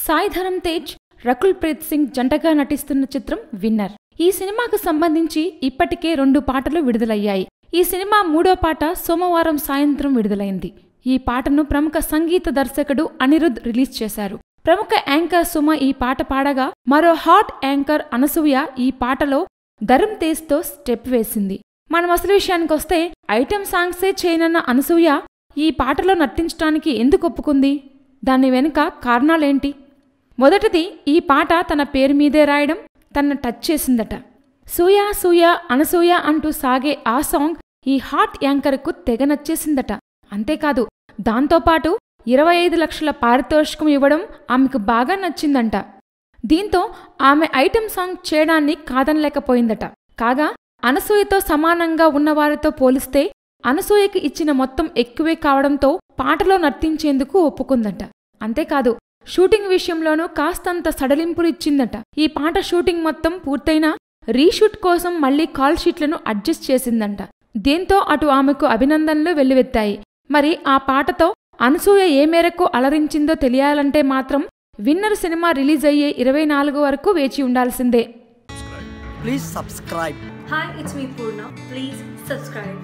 సాయి ధరమ్ తేజ్, రకుల్ ప్రీత్ సింగ్ జంటగా నటిస్తున్న చిత్రం విన్నర్. ఈ సినిమాకు సంబంధించి ఇప్పటికే 2 పాటలు విడుదలయ్యాయి. ఈ సినిమా 3వ పాట సోమవారం సాయంత్రం విడుదలైంది. ఈ పాటను ప్రముఖ సంగీత దర్శకుడు అనిరుద్ రిలీజ్ చేశారు. ప్రముఖ యాంకర్ సుమ ఈ పాట పాడగా, మరో హాట్ యాంకర్ అనసూయ ఈ పాటలో ధరమ్ తేజ్తో స్టెప్ వేసింది. మనం అసలు విషయానికొస్తే ఐటెం సాంగ్సే చేయనన్న అనసూయ ఈ పాటలో నటించడానికి ఎందుకు ఒప్పుకుంది? దాని వెనుక కారణాలేంటి? మొదటిది, ఈ పాట తన పేరు మీదే రాయడం తనను టచ్ చేసిందట. సూయా సూయా అనసూయ అంటూ సాగే ఆ సాంగ్ ఈ హాట్ యాంకర్కు తెగ నచ్చేసిందట. అంతేకాదు, దాంతోపాటు 25 లక్షల పారితోషికం ఇవ్వడం ఆమెకు బాగా నచ్చిందంట. దీంతో ఆమె ఐటెం సాంగ్ చేయడాన్ని కాదనలేకపోయిందట. కాగా అనసూయతో సమానంగా ఉన్నవారితో పోలిస్తే అనసూయకి ఇచ్చిన మొత్తం ఎక్కువే కావడంతో పాటలో నర్తించేందుకు ఒప్పుకుందట. అంతేకాదు, షూటింగ్ విషయంలోనూ కాస్తంత సడలింపులు ఇచ్చిందట. ఈ పాట షూటింగ్ మొత్తం పూర్తయినా రీషూట్ కోసం మళ్లీ కాల్ షీట్లను అడ్జస్ట్ చేసిందంట. దీంతో అటు ఆమెకు అభినందనలు వెల్లువెత్తాయి. మరి ఆ పాటతో అనసూయ ఏ మేరకు అలరించిందో తెలియాలంటే మాత్రం విన్నర్ సినిమా రిలీజ్ అయ్యే 24 వరకు వేచి ఉండాల్సిందే. Please subscribe. Hi, it's me Purna. Please subscribe.